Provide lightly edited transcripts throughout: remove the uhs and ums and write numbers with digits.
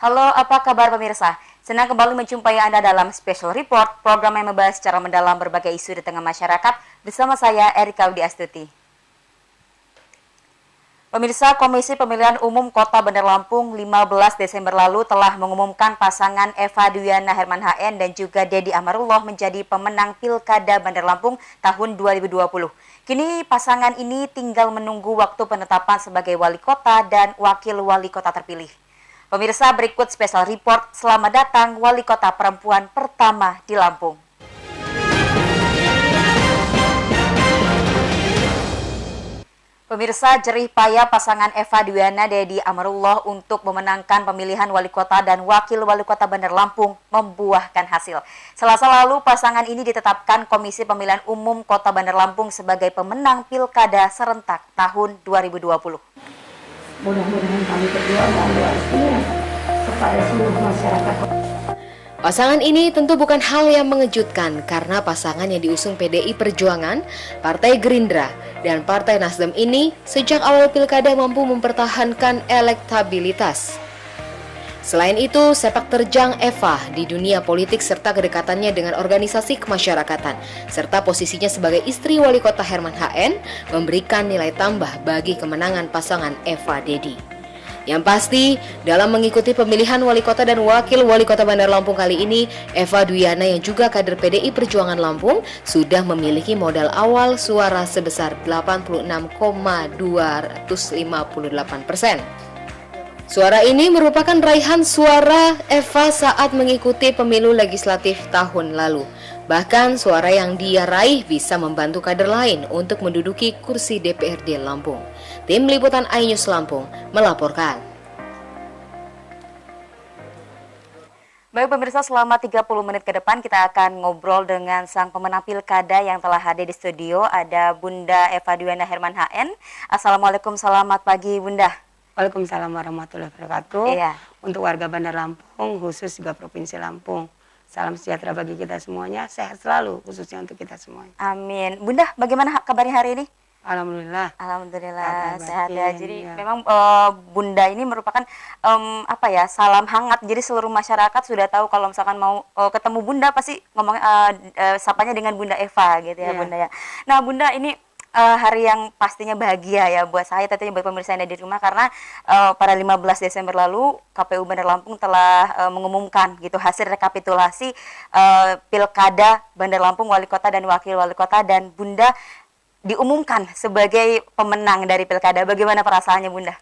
Halo, apa kabar pemirsa? Senang kembali menjumpai Anda dalam Special Report, program yang membahas secara mendalam berbagai isu di tengah masyarakat, bersama saya, Erika Udi Astuti. Pemirsa, Komisi Pemilihan Umum Kota Bandar Lampung 15 Desember lalu telah mengumumkan pasangan Eva Duyana Herman HN dan juga Dedi Amarullah menjadi pemenang Pilkada Bandar Lampung tahun 2020. Kini pasangan ini tinggal menunggu waktu penetapan sebagai wali kota dan wakil wali kota terpilih. Pemirsa, berikut special report selamat datang wali kota perempuan pertama di Lampung. Pemirsa, jerih payah pasangan Eva Duyana Dedi Amarullah untuk memenangkan pemilihan wali kota dan wakil wali kota Bandar Lampung membuahkan hasil. Selasa lalu, pasangan ini ditetapkan Komisi Pemilihan Umum Kota Bandar Lampung sebagai pemenang Pilkada serentak tahun 2020. Mudah-mudahan kami berdua membawa hasilnya kepada seluruh masyarakat. Pasangan ini tentu bukan hal yang mengejutkan karena pasangan yang diusung PDI Perjuangan, Partai Gerindra, dan Partai Nasdem ini sejak awal pilkada mampu mempertahankan elektabilitas. Selain itu, sepak terjang Eva di dunia politik serta kedekatannya dengan organisasi kemasyarakatan, serta posisinya sebagai istri wali kota Herman HN memberikan nilai tambah bagi kemenangan pasangan Eva Dedi. Yang pasti, dalam mengikuti pemilihan wali kota dan wakil wali kota Bandar Lampung kali ini, Eva Duyana yang juga kader PDI Perjuangan Lampung sudah memiliki modal awal suara sebesar 86,258%. Suara ini merupakan raihan suara Eva saat mengikuti pemilu legislatif tahun lalu. Bahkan suara yang dia raih bisa membantu kader lain untuk menduduki kursi DPRD Lampung. Tim Liputan iNews Lampung melaporkan. Baik pemirsa, selama 30 menit ke depan kita akan ngobrol dengan sang pemenang pilkada yang telah hadir di studio. Ada Bunda Eva Duyana Herman HN. Assalamualaikum, selamat pagi Bunda. Waalaikumsalam warahmatullahi wabarakatuh. Iya. Untuk warga Bandar Lampung, khusus juga Provinsi Lampung. Salam sejahtera bagi kita semuanya, sehat selalu khususnya untuk kita semuanya. Amin. Bunda, bagaimana kabarnya hari ini? Alhamdulillah. Alhamdulillah Kabar sehat ya. batin, Jadi ya. memang Bunda ini merupakan salam hangat. Jadi seluruh masyarakat sudah tahu kalau misalkan mau ketemu Bunda pasti ngomongnya sapanya dengan Bunda Eva gitu ya, Iya. Bunda ya. Nah, Bunda ini hari yang pastinya bahagia ya buat saya, tentunya buat pemirsa yang ada di rumah, karena pada 15 Desember lalu KPU Bandar Lampung telah mengumumkan gitu hasil rekapitulasi Pilkada Bandar Lampung wali kota dan wakil wali kota, dan Bunda diumumkan sebagai pemenang dari Pilkada. Bagaimana perasaannya Bunda?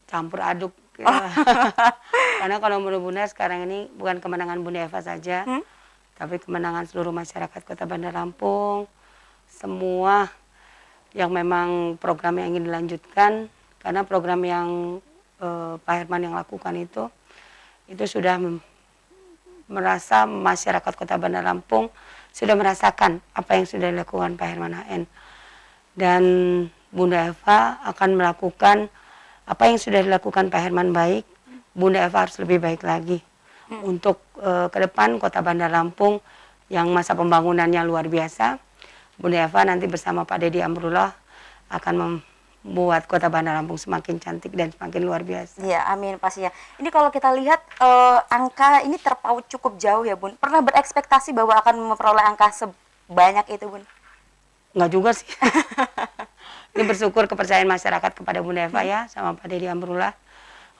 Campur aduk. Ya. Karena kalau menurut Bunda sekarang ini bukan kemenangan Bunda Eva saja, tapi kemenangan seluruh masyarakat Kota Bandar Lampung. Semua yang memang program yang ingin dilanjutkan, karena program yang Pak Herman yang lakukan itu sudah merasa masyarakat Kota Bandar Lampung sudah merasakan apa yang sudah dilakukan Pak Herman HN. Dan Bunda Eva akan melakukan apa yang sudah dilakukan Pak Herman baik, Bunda Eva harus lebih baik lagi. Untuk ke depan Kota Bandar Lampung yang masa pembangunannya luar biasa, Bunda Eva nanti bersama Pak Dedi Amarullah akan membuat Kota Bandar Lampung semakin cantik dan semakin luar biasa. Iya, amin pastinya. Ini kalau kita lihat angka ini terpaut cukup jauh ya Bun. Pernah berekspektasi bahwa akan memperoleh angka sebanyak itu Bun? Enggak juga sih. Ini bersyukur kepercayaan masyarakat kepada Bunda Eva ya, sama Pak Dedi Amarullah.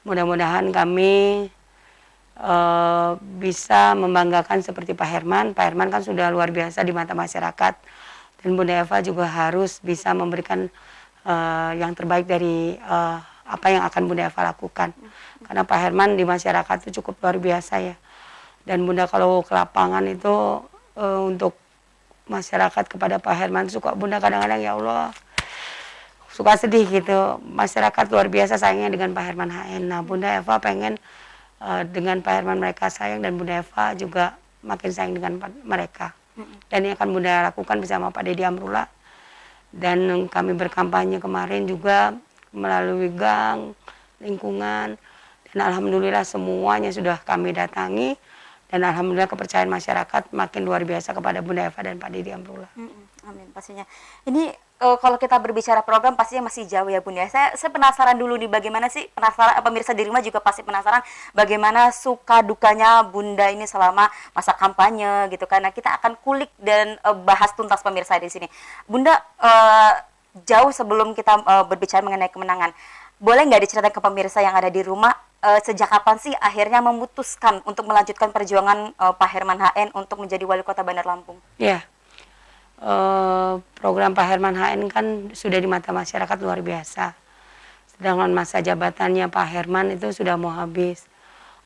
Mudah-mudahan kami bisa membanggakan seperti Pak Herman. Pak Herman kan sudah luar biasa di mata masyarakat. Dan Bunda Eva juga harus bisa memberikan yang terbaik dari apa yang akan Bunda Eva lakukan. Karena Pak Herman di masyarakat itu cukup luar biasa ya. Dan Bunda kalau ke lapangan itu untuk masyarakat kepada Pak Herman, suka Bunda kadang-kadang ya Allah suka sedih gitu. Masyarakat luar biasa sayangnya dengan Pak Herman HN. Nah, Bunda Eva pengen dengan Pak Herman mereka sayang, dan Bunda Eva juga makin sayang dengan mereka. Dan ini akan Bunda lakukan bersama Pak Dedi Amarullah. Dan kami berkampanye kemarin juga melalui gang, lingkungan, dan alhamdulillah semuanya sudah kami datangi, dan alhamdulillah kepercayaan masyarakat makin luar biasa kepada Bunda Eva dan Pak Dedi Amarullah. Amin pastinya. Ini kalau kita berbicara program pastinya masih jauh ya Bun ya. Saya penasaran dulu nih bagaimana sih, penasaran pemirsa di rumah juga pasti penasaran bagaimana suka dukanya Bunda ini selama masa kampanye gitu kan. Nah, kita akan kulik dan bahas tuntas pemirsa di sini. Bunda, jauh sebelum kita berbicara mengenai kemenangan, boleh nggak diceritakan ke pemirsa yang ada di rumah sejak kapan sih akhirnya memutuskan untuk melanjutkan perjuangan Pak Herman HN untuk menjadi wali kota Bandar Lampung? Ya, program Pak Herman HN kan sudah di mata masyarakat luar biasa. Sedangkan masa jabatannya Pak Herman itu sudah mau habis.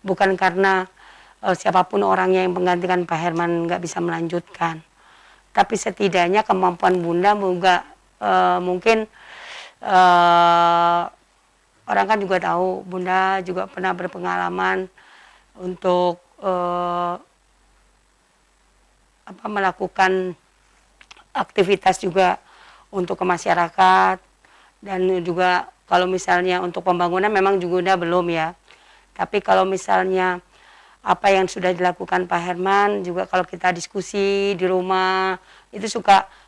Bukan karena siapapun orangnya yang menggantikan Pak Herman nggak bisa melanjutkan. Tapi setidaknya kemampuan Bunda juga mungkin orang kan juga tahu Bunda juga pernah berpengalaman untuk melakukan aktivitas juga untuk ke masyarakat, dan juga kalau misalnya untuk pembangunan memang juga belum ya. Tapi kalau misalnya apa yang sudah dilakukan Pak Herman juga, kalau kita diskusi di rumah itu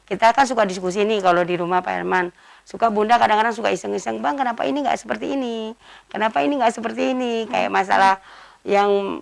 kita kan suka diskusi nih kalau di rumah Pak Herman. Suka Bunda kadang-kadang suka iseng-iseng, Bang kenapa ini nggak seperti ini? Kenapa ini nggak seperti ini? Kayak masalah yang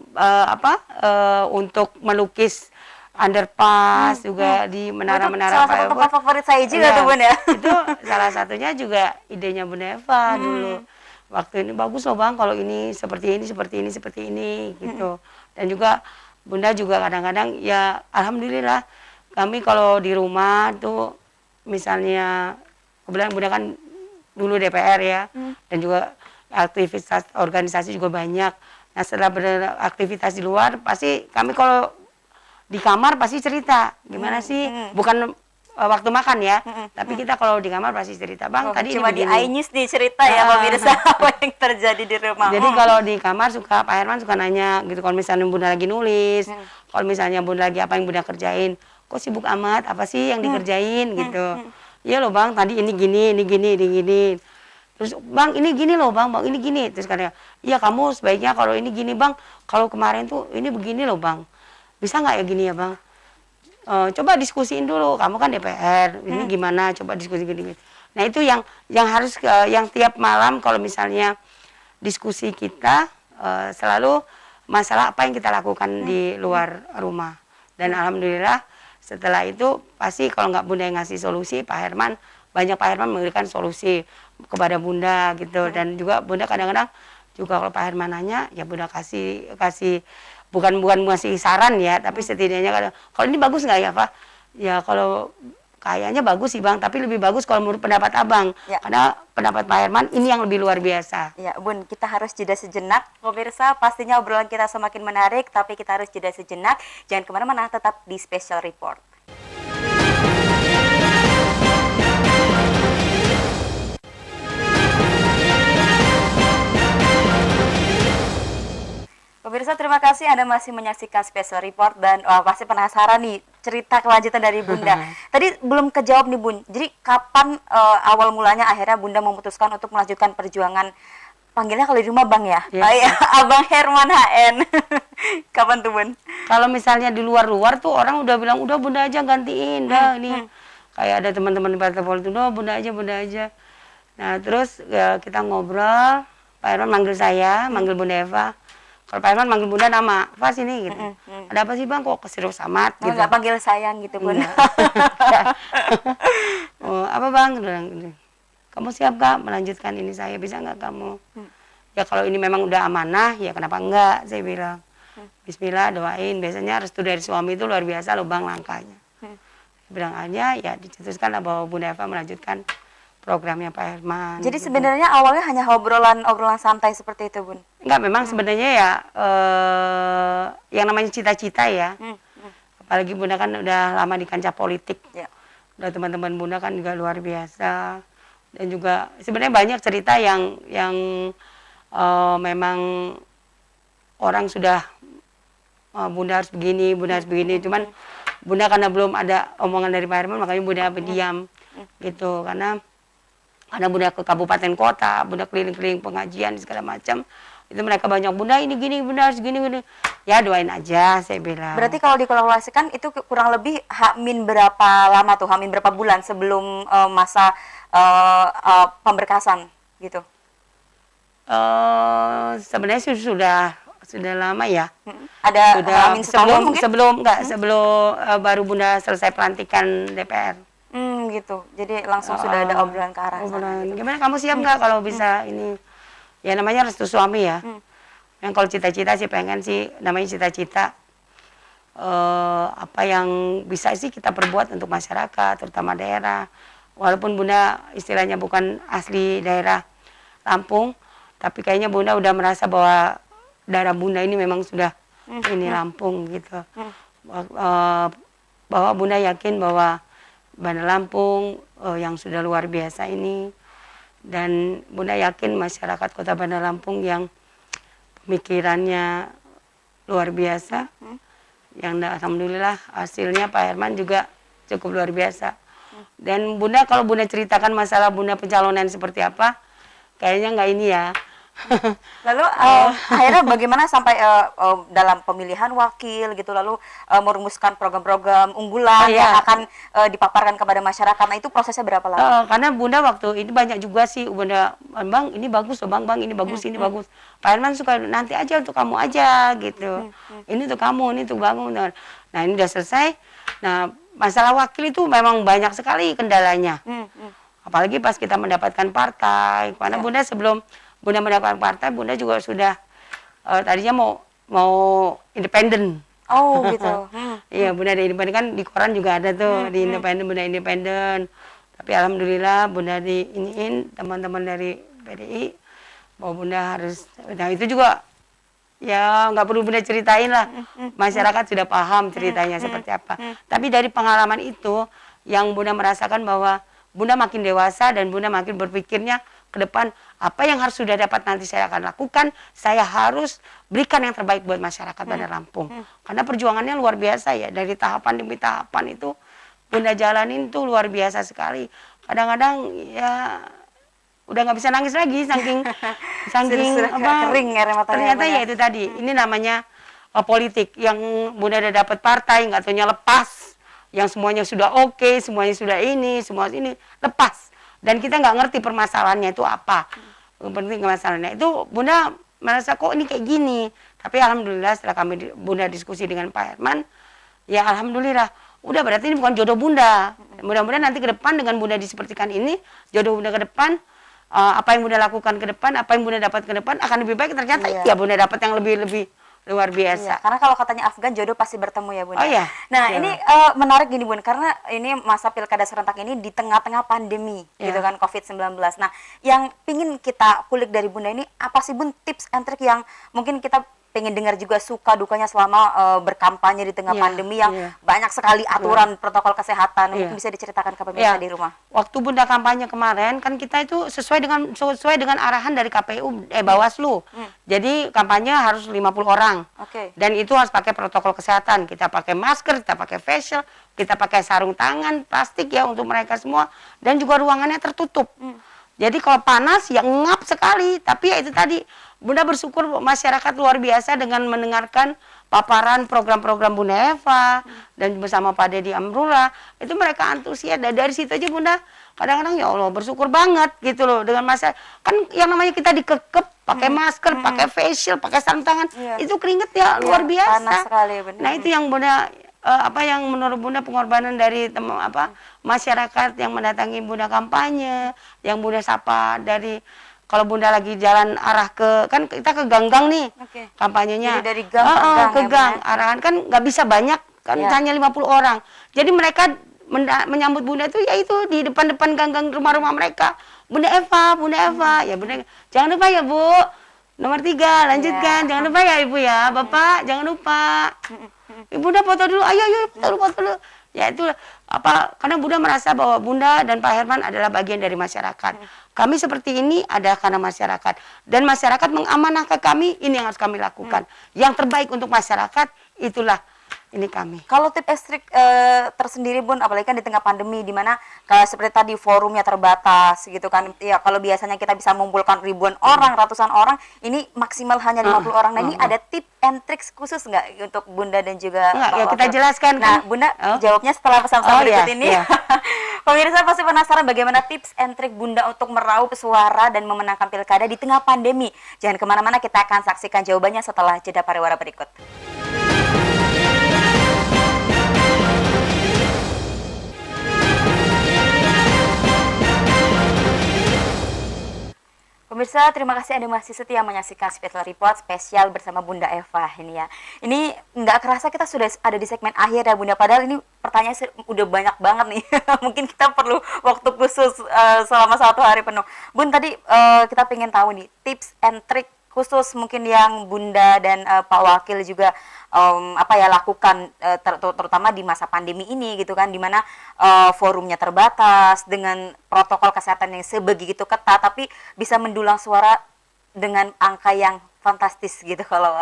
untuk melukis underpass juga di menara-menara salah satu tempat favorit saya juga tuh Bun ya. Itu salah satunya juga idenya Bunda Eva dulu. Waktu ini bagus loh Bang kalau ini seperti ini gitu. Dan juga Bunda juga kadang-kadang ya alhamdulillah kami kalau di rumah tuh misalnya kebetulan Bunda kan dulu DPR ya, dan juga aktivitas organisasi juga banyak. Nah setelah beraktivitas di luar pasti kami kalau di kamar pasti cerita gimana sih, bukan waktu makan ya, tapi kita kalau di kamar pasti cerita, Bang tadi cuma ini di iNews nih cerita ya pemirsa apa yang terjadi di rumah. Jadi kalau di kamar Pak Herman suka nanya gitu, kalau misalnya Bunda lagi nulis, kalau misalnya Bunda lagi apa yang Bunda kerjain, kok sibuk amat, apa sih yang dikerjain gitu. Iya loh Bang, tadi ini gini. Terus Bang ini gini loh Bang ini gini. Terus katanya, iya kamu sebaiknya kalau ini gini Bang, kalau kemarin tuh ini begini loh Bang. Bisa nggak ya gini ya Bang? Coba diskusiin dulu, kamu kan DPR, ini gimana, coba diskusi gini. Nah itu yang harus, yang tiap malam kalau misalnya diskusi kita, selalu masalah apa yang kita lakukan di luar rumah. Dan alhamdulillah setelah itu pasti kalau nggak Bunda yang ngasih solusi, Pak Herman memberikan solusi kepada Bunda gitu. Dan juga Bunda kadang-kadang juga kalau Pak Herman nanya, ya Bunda kasih bukan ngasih saran ya, tapi setidaknya kalau ini bagus nggak ya Pak? Ya kalau kayaknya bagus sih Bang, tapi lebih bagus kalau menurut pendapat Abang. Ya. Karena pendapat Pak Herman ini yang lebih luar biasa. Ya Bun, kita harus jeda sejenak. Pemirsa, pastinya obrolan kita semakin menarik, tapi kita harus jeda sejenak. Jangan kemana-mana, tetap di Special Report. Pemirsa, terima kasih Anda masih menyaksikan Special Report dan pasti penasaran nih cerita kelanjutan dari Bunda. Tadi belum kejawab nih Bun. Jadi kapan awal mulanya akhirnya Bunda memutuskan untuk melanjutkan perjuangan, panggilnya kalau di rumah Bang ya? Yeah. Abang Herman HN. Kapan tuh Bun? Kalau misalnya di luar-luar tuh orang udah bilang, udah Bunda aja gantiin dah ini. Kayak ada teman-teman di partai politik, no Bunda aja. Nah terus ya, kita ngobrol, Pak Herman manggil saya, manggil Bunda Eva. Kalau Pak Herman manggil Bunda nama, apa sini gitu. Ada apa sih Bang, kok serius amat gitu. Nggak panggil sayang gitu Bun. Oh, apa Bang? Kamu siap Kak melanjutkan ini saya, bisa nggak kamu? Ya kalau ini memang udah amanah, ya kenapa enggak, saya bilang. Bismillah, doain. Biasanya restu dari suami itu luar biasa loh Bang langkahnya. Bilang aja, ya dicetuskan lah bahwa Bunda Eva melanjutkan programnya Pak Herman. Jadi gitu. Sebenarnya awalnya hanya obrolan santai seperti itu Bun? Enggak, memang sebenarnya ya yang namanya cita-cita ya. Apalagi Bunda kan udah lama di kancah politik. Ya. Udah teman-teman Bunda kan juga luar biasa. Dan juga sebenarnya banyak cerita yang memang orang sudah Bunda harus begini, cuman Bunda karena belum ada omongan dari Pak Herman makanya Bunda berdiam gitu, karena Bunda ke kabupaten kota, Bunda keliling-keliling pengajian segala macam, Itu mereka banyak, Bunda ini gini, Bunda harus gini. Ya doain aja, saya bilang. Berarti kalau dikalkulasikan itu kurang lebih H-min berapa lama tuh, H-min berapa bulan sebelum masa pemberkasan gitu? Sebenarnya sudah lama ya. Ada Sudah H-min setahun mungkin? sebelum baru Bunda selesai pelantikan DPR. Gitu. Jadi langsung sudah ada obrolan ke arah sana. Gimana kamu siap nggak kalau bisa ini? Ya namanya restu suami ya. Yang kalau cita-cita sih pengen sih, namanya cita-cita apa yang bisa sih kita perbuat untuk masyarakat, terutama daerah. Walaupun Bunda istilahnya bukan asli daerah Lampung, tapi kayaknya Bunda udah merasa bahwa darah Bunda ini memang sudah ini Lampung gitu. Bahwa Bunda yakin bahwa Bandar Lampung yang sudah luar biasa ini, dan Bunda yakin masyarakat Kota Bandar Lampung yang pemikirannya luar biasa, yang alhamdulillah hasilnya Pak Herman juga cukup luar biasa. Dan Bunda, kalau Bunda ceritakan masalah Bunda pencalonan seperti apa, kayaknya nggak ini ya. Lalu akhirnya bagaimana sampai dalam pemilihan wakil gitu, lalu merumuskan program-program unggulan yang akan dipaparkan kepada masyarakat. Nah itu prosesnya berapa lama? Karena Bunda waktu ini banyak juga sih Bunda, Bang ini bagus loh, Bang ini bagus, ini bagus. Pak Herman suka nanti aja untuk kamu aja gitu. Ini untuk kamu, ini untuk bangun. Nah ini udah selesai. Nah masalah wakil itu memang banyak sekali kendalanya. Apalagi pas kita mendapatkan partai. Karena Bunda sebelum Bunda mendapatkan partai, Bunda juga sudah tadinya mau independen. Oh gitu. Iya, Bunda ada independen, kan di koran juga ada tuh di independen, Bunda independen. Tapi alhamdulillah Bunda diiniin teman-teman dari PDI bahwa Bunda harus. Nah itu juga ya nggak perlu Bunda ceritain lah. Masyarakat sudah paham ceritanya seperti apa. Tapi dari pengalaman itu yang Bunda merasakan bahwa Bunda makin dewasa dan Bunda makin berpikirnya ke depan, apa yang harus sudah dapat nanti saya akan lakukan, saya harus berikan yang terbaik buat masyarakat Bandar Lampung. Karena perjuangannya luar biasa ya, dari tahapan demi tahapan itu Bunda jalanin tuh luar biasa sekali. Kadang-kadang ya udah nggak bisa nangis lagi saking apa, kering air matanya. Ternyata ya itu tadi, ini namanya politik yang Bunda udah dapat partai, nggak taunya lepas, yang semuanya sudah oke, semuanya sudah ini, semua ini lepas. Dan kita nggak ngerti permasalahannya itu apa. Penting masalahnya itu Bunda merasa kok ini kayak gini. Tapi alhamdulillah setelah Bunda diskusi dengan Pak Herman, ya alhamdulillah. Udah berarti ini bukan jodoh Bunda. Mudah-mudahan nanti ke depan dengan Bunda disepertikan ini, jodoh Bunda ke depan, apa yang Bunda lakukan ke depan, apa yang Bunda dapat ke depan akan lebih baik. Ternyata ya Bunda dapat yang lebih luar biasa. Karena kalau katanya Afgan jodoh pasti bertemu ya Bunda. Oh iya. Nah ini menarik gini Bun, karena ini masa pilkada serentak ini di tengah-tengah pandemi gitu kan, COVID-19. Nah yang pingin kita kulik dari Bunda ini apa sih Bun tips and trick yang mungkin kita pengen dengar juga suka dukanya selama berkampanye di tengah pandemi yang banyak sekali aturan protokol kesehatan. Mungkin bisa diceritakan ke pemirsa di rumah. Waktu Bunda kampanye kemarin kan kita itu sesuai dengan arahan dari KPU Bawaslu. Jadi kampanye harus 50 orang. Dan itu harus pakai protokol kesehatan. Kita pakai masker, kita pakai face shield, kita pakai sarung tangan plastik ya untuk mereka semua, dan juga ruangannya tertutup. Jadi kalau panas ya ngap sekali, tapi ya itu tadi Bunda bersyukur masyarakat luar biasa dengan mendengarkan paparan program-program Bunda Eva dan bersama Pak Deddy Amrullah, itu mereka antusias. Dan dari situ aja Bunda kadang-kadang ya Allah bersyukur banget gitu loh, dengan masa kan yang namanya kita dikekep pakai masker, pakai face shield, pakai sarung tangan, itu keringet ya luar biasa. Panas sekali, benar. Nah itu yang Bunda apa yang menurut Bunda pengorbanan dari masyarakat yang mendatangi Bunda kampanye, yang Bunda sapa dari kalau Bunda lagi jalan arah ke, kan kita ke gang-gang nih kampanyenya. Jadi dari gang ke gang, arahan kan nggak bisa banyak, kan hanya 50 orang. Jadi mereka menyambut Bunda itu ya itu di depan-depan gang-gang rumah-rumah mereka. Bunda Eva, ya Bunda, jangan lupa ya Bu, nomor 3, lanjutkan, jangan lupa ya Ibu ya, Bapak, jangan lupa. Ibu Bunda foto dulu, ayo foto dulu. Ya itu apa, karena Bunda merasa bahwa Bunda dan Pak Herman adalah bagian dari masyarakat. Kami seperti ini ada karena masyarakat, dan masyarakat mengamanah ke kami, ini yang harus kami lakukan. Yang terbaik untuk masyarakat itulah ini kami. Kalau tips and trik tersendiri Bun, apalagi kan di tengah pandemi di mana seperti tadi forumnya terbatas gitu kan. Ya kalau biasanya kita bisa mengumpulkan ribuan orang, ratusan orang, ini maksimal hanya 50 orang. Nah, ini ada tips and tricks khusus nggak untuk Bunda dan juga Enggak, Pak ya kita Wakil? jelaskan Nah, kan. Bunda jawabnya setelah pesan-pesan berikut iya, ini. iya. Pemirsa pasti penasaran bagaimana tips and trik Bunda untuk meraup suara dan memenangkan pilkada di tengah pandemi. Jangan kemana-mana, kita akan saksikan jawabannya setelah jeda pariwara berikut. Pemirsa, terima kasih Anda masih setia menyaksikan Special Report spesial bersama Bunda Eva ini ya. Ini nggak kerasa kita sudah ada di segmen akhir ya Bunda, padahal ini pertanyaan udah banyak banget nih. Mungkin kita perlu waktu khusus selama 1 hari penuh. Bun, tadi kita pengen tahu nih tips and trick khusus mungkin yang Bunda dan Pak Wakil juga lakukan terutama di masa pandemi ini gitu kan, dimana forumnya terbatas dengan protokol kesehatan yang sebegitu ketat, tapi bisa mendulang suara dengan angka yang fantastis gitu kalau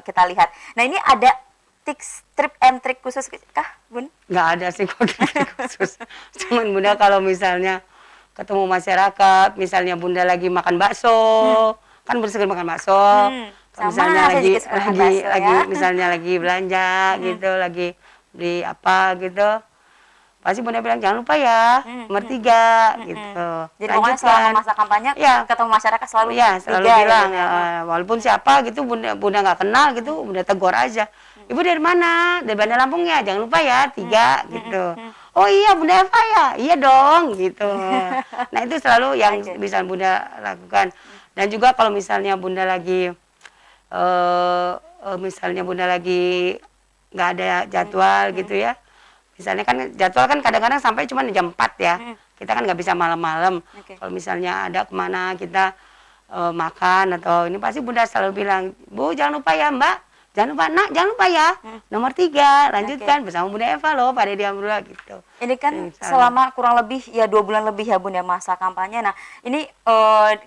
kita lihat. Nah, ini ada tips, trip and trick khusus kah Bun? Nggak ada sih kok trik khusus. Cuman Bunda kalau misalnya ketemu masyarakat, misalnya Bunda lagi makan bakso, kan bersegera makan bakso. Sama, Misalnya saya juga suka makan bakso, ya. misalnya lagi belanja gitu, lagi beli apa gitu, pasti Bunda bilang jangan lupa ya nomor 3 gitu. Jadi pokoknya selama masa kampanye ketemu masyarakat selalu selalu 3 bilang ya, walaupun siapa gitu Bunda nggak kenal gitu, Bunda tegur aja. Ibu dari mana? Dari Bandar Lampung ya, jangan lupa ya 3 gitu. Oh iya Bunda Eva ya, iya dong gitu. Nah itu selalu yang bisa Bunda lakukan. Dan juga kalau misalnya Bunda lagi nggak ada jadwal gitu ya, misalnya kan jadwal kan kadang-kadang sampai cuma jam 4 ya, kita kan nggak bisa malam-malam. Kalau misalnya ada kemana kita makan atau ini, pasti Bunda selalu bilang, Bu jangan lupa ya Mbak, jangan lupa nak, jangan lupa ya nomor 3, lanjutkan bersama Bunda Eva loh pada Diamrula gitu. Ini kan selama kurang lebih ya 2 bulan lebih ya Bunda masa kampanye. Nah ini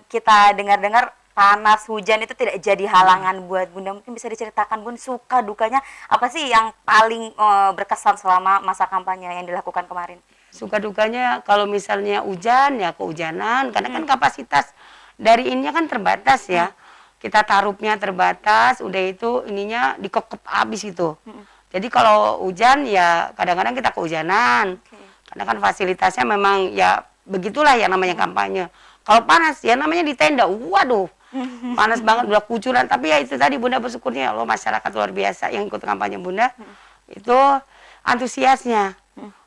kita dengar-dengar panas, hujan itu tidak jadi halangan buat Bunda. Mungkin bisa diceritakan Bun, suka dukanya apa sih yang paling berkesan selama masa kampanye yang dilakukan kemarin? Suka dukanya kalau misalnya hujan ya kehujanan, karena kan kapasitas dari ininya kan terbatas ya. Kita tarupnya terbatas, udah itu ininya dikokep habis itu. Jadi kalau hujan ya kadang-kadang kita kehujanan. Karena kan fasilitasnya memang ya begitulah yang namanya kampanye. Kalau panas ya namanya di tenda, waduh. Panas banget, udah kucuran, tapi ya itu tadi Bunda bersyukurnya loh, masyarakat luar biasa yang ikut kampanye Bunda itu antusiasnya.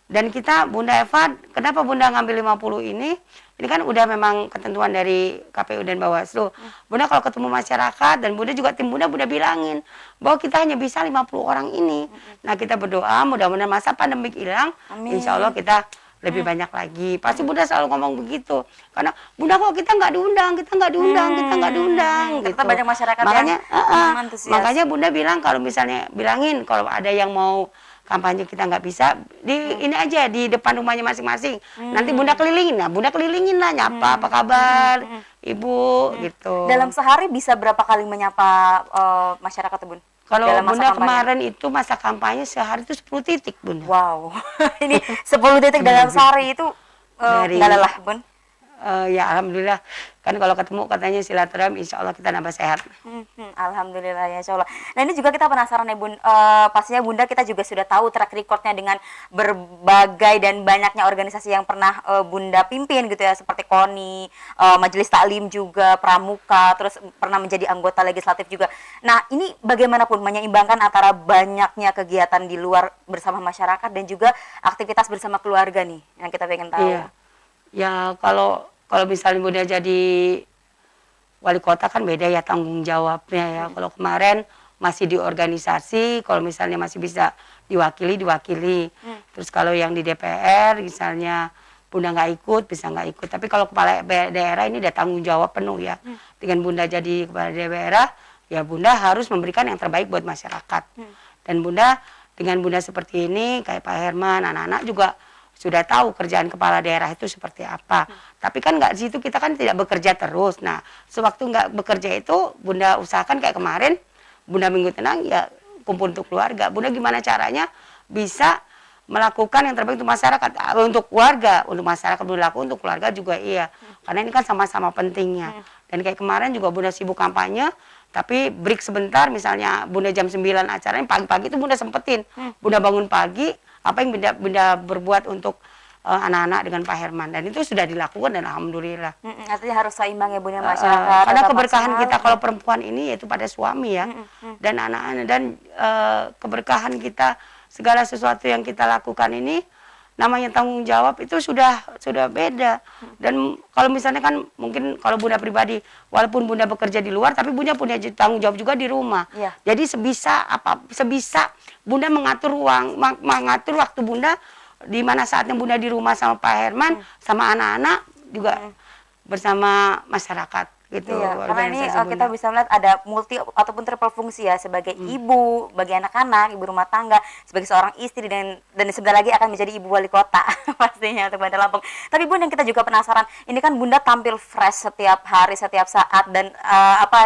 Dan kita Bunda Eva, kenapa Bunda ngambil 50 ini kan udah memang ketentuan dari KPU dan Bawaslu. Bunda kalau ketemu masyarakat dan Bunda juga tim Bunda bilangin bahwa kita hanya bisa 50 orang ini. Nah kita berdoa mudah-mudahan masa pandemi hilang, insya Allah kita lebih banyak lagi. Pasti Bunda selalu ngomong begitu. Karena Bunda kok kita nggak diundang gitu. Ternyata banyak masyarakat makanya, yang antusias. Makanya Bunda bilang kalau misalnya bilangin kalau ada yang mau kampanye kita nggak bisa, ini aja di depan rumahnya masing-masing. Nanti Bunda kelilingin, lah nyapa, apa kabar, Ibu gitu. Dalam sehari bisa berapa kali menyapa masyarakat Bun? Kalau Bunda kemarin itu masa kampanye sehari itu 10 titik Bunda. Wow, ini 10 titik dalam sehari itu nggak lelah Bun? Ya alhamdulillah, kan kalau ketemu katanya silaturahmi, insya Allah kita nambah sehat. Alhamdulillah ya insya Allah. Nah ini juga kita penasaran ya Bun, pastinya Bunda kita juga sudah tahu track recordnya dengan berbagai dan banyaknya organisasi yang pernah Bunda pimpin gitu ya, seperti KONI, Majelis Taklim juga, Pramuka, terus pernah menjadi anggota legislatif juga. Nah ini bagaimanapun menyeimbangkan antara banyaknya kegiatan di luar bersama masyarakat dan juga aktivitas bersama keluarga nih yang kita pengen tahu. Iya. Ya kalau misalnya Bunda jadi wali kota kan beda ya tanggung jawabnya ya. Kalau kemarin masih di organisasi, kalau misalnya masih bisa diwakili. Terus kalau yang di DPR misalnya Bunda nggak ikut, bisa nggak ikut. Tapi kalau kepala daerah ini udah tanggung jawab penuh ya. Dengan Bunda jadi kepala daerah, ya Bunda harus memberikan yang terbaik buat masyarakat. Dan Bunda dengan Bunda seperti ini, kayak Pak Herman, anak-anak juga sudah tahu kerjaan kepala daerah itu seperti apa. Tapi kan nggak di situ, kita kan tidak bekerja terus. Nah, sewaktu nggak bekerja itu Bunda usahakan kayak kemarin, Bunda Minggu Tenang ya kumpul untuk keluarga. Bunda gimana caranya bisa melakukan yang terbaik untuk masyarakat, untuk keluarga, untuk masyarakat Bunda lakukan, untuk keluarga juga iya. Karena ini kan sama-sama pentingnya. Dan kayak kemarin juga Bunda sibuk kampanye, tapi break sebentar, misalnya Bunda jam 9 acaranya, pagi-pagi itu Bunda sempetin. Bunda bangun pagi, apa yang Bunda berbuat untuk anak-anak dengan Pak Herman, dan itu sudah dilakukan dan alhamdulillah. Artinya harus seimbang ya Bunda, masyarakat. Karena keberkahan kita kalau perempuan ini yaitu pada suami ya, dan anak-anak, dan keberkahan kita segala sesuatu yang kita lakukan ini namanya tanggung jawab itu sudah beda. Dan kalau misalnya kan mungkin kalau Bunda pribadi, walaupun Bunda bekerja di luar, tapi Bunda punya tanggung jawab juga di rumah. Jadi sebisa Bunda mengatur mengatur waktu Bunda, di mana saatnya Bunda di rumah sama Pak Herman, sama anak-anak juga bersama masyarakat gitu. Karena ini kita bisa melihat ada multi ataupun triple fungsi ya, sebagai ibu bagi anak-anak, ibu rumah tangga, sebagai seorang istri, dan sebentar lagi akan menjadi ibu wali kota pastinya untuk Bandar Lampung. Tapi Bunda, yang kita juga penasaran, ini kan Bunda tampil fresh setiap hari, setiap saat, dan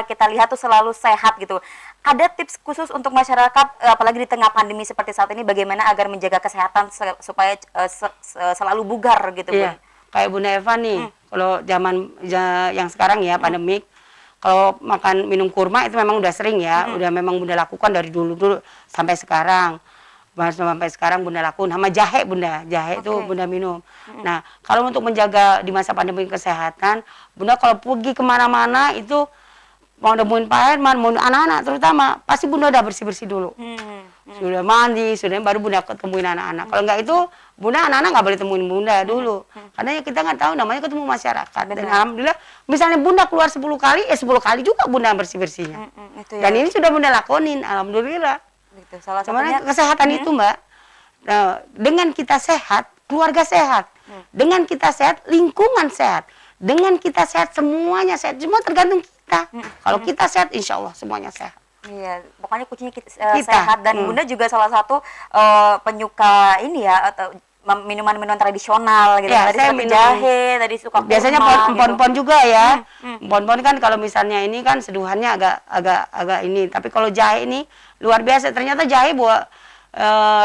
kita lihat tuh selalu sehat gitu. Ada tips khusus untuk masyarakat, apalagi di tengah pandemi seperti saat ini, bagaimana agar menjaga kesehatan supaya selalu bugar gitu, Bun? Kayak Bunda Eva nih, kalau zaman yang sekarang ya, pandemik, kalau makan minum kurma itu memang udah sering ya, udah memang Bunda lakukan dari dulu sampai sekarang. Sampai sekarang Bunda lakukan, sama jahe Bunda, jahe itu Bunda minum. Nah, kalau untuk menjaga di masa pandemi kesehatan, Bunda kalau pergi kemana-mana itu, mau nemuin Pak Herman, mau anak-anak terutama, pasti Bunda udah bersih-bersih dulu. Sudah mandi, sudah baru Bunda ketemuin anak-anak. Kalau enggak itu, Bunda anak-anak nggak boleh temuin Bunda dulu. Karena kita nggak tahu, namanya ketemu masyarakat. Dan alhamdulillah, misalnya Bunda keluar 10 kali, 10 kali juga Bunda bersih-bersihnya. Dan ini sudah Bunda lakonin, alhamdulillah. Salah satunya kesehatan itu, Mbak. Nah, dengan kita sehat, keluarga sehat. Dengan kita sehat, lingkungan sehat. Dengan kita sehat, semuanya sehat. Semua tergantung kita. Kalau kita sehat, insya Allah semuanya sehat. Iya, pokoknya kuncinya kita sehat. Dan Bunda juga salah satu penyuka ini ya, atau minuman-minuman tradisional gitu. Ya, tadi seperti jahe, tadi suka kurma. Biasanya empon-empon gitu juga ya. Empon-empon kan kalau misalnya ini kan seduhannya agak ini. Tapi kalau jahe ini luar biasa. Ternyata jahe buat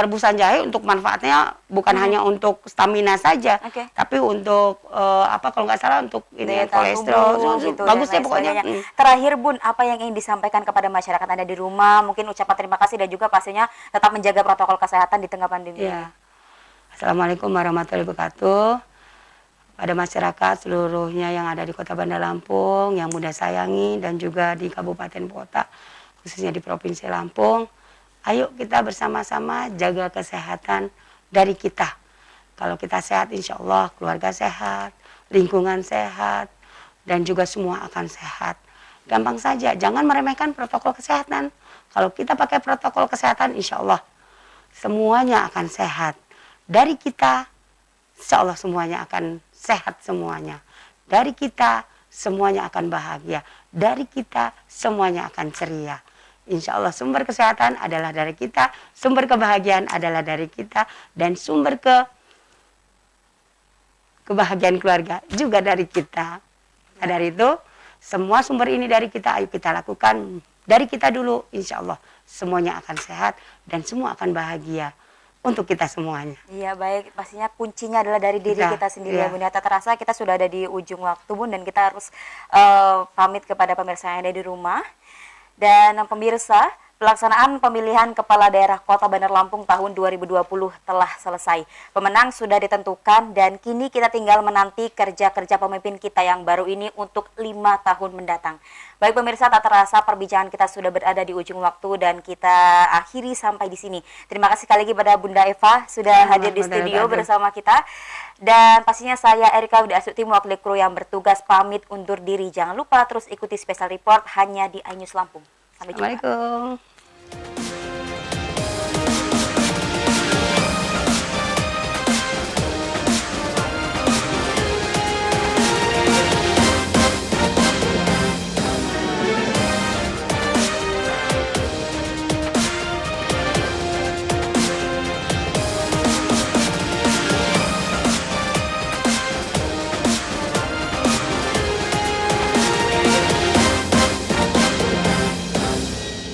rebusan jahe untuk manfaatnya bukan hanya untuk stamina saja, tapi untuk kalau nggak salah untuk ini kolesterol gitu, bagus ya pokoknya. Terakhir Bun, apa yang ingin disampaikan kepada masyarakat Anda di rumah? Mungkin ucapan terima kasih dan juga pastinya tetap menjaga protokol kesehatan di tengah pandemi. Assalamualaikum warahmatullahi wabarakatuh. Pada masyarakat seluruhnya yang ada di Kota Bandar Lampung, yang Bunda sayangi, dan juga di kabupaten kota, khususnya di Provinsi Lampung. Ayo kita bersama-sama jaga kesehatan dari kita. Kalau kita sehat, insya Allah keluarga sehat, lingkungan sehat, dan juga semua akan sehat. Gampang saja, jangan meremehkan protokol kesehatan. Kalau kita pakai protokol kesehatan, insya Allah semuanya akan sehat. Dari kita, insya Allah semuanya akan sehat semuanya. Dari kita, semuanya akan bahagia. Dari kita, semuanya akan ceria. Insya Allah sumber kesehatan adalah dari kita, sumber kebahagiaan adalah dari kita, dan sumber kebahagiaan keluarga juga dari kita. Nah, dari itu, semua sumber ini dari kita, ayo kita lakukan dari kita dulu. Insya Allah semuanya akan sehat dan semua akan bahagia untuk kita semuanya. Iya, baik, pastinya kuncinya adalah dari diri kita sendiri ya Bunda. Tak terasa kita sudah ada di ujung waktu Bun, dan kita harus pamit kepada pemirsa yang ada di rumah. Dan pemirsa, pelaksanaan pemilihan Kepala Daerah Kota Bandar Lampung tahun 2020 telah selesai. Pemenang sudah ditentukan dan kini kita tinggal menanti kerja-kerja pemimpin kita yang baru ini untuk 5 tahun mendatang. Baik pemirsa, tak terasa perbincangan kita sudah berada di ujung waktu dan kita akhiri sampai di sini. Terima kasih sekali lagi pada Bunda Eva sudah hadir di studio bersama kita. Dan pastinya saya Erika Wida Astuti, mewakili kru yang bertugas pamit undur diri. Jangan lupa terus ikuti special report hanya di iNews Lampung. Sampai jumpa. Assalamualaikum.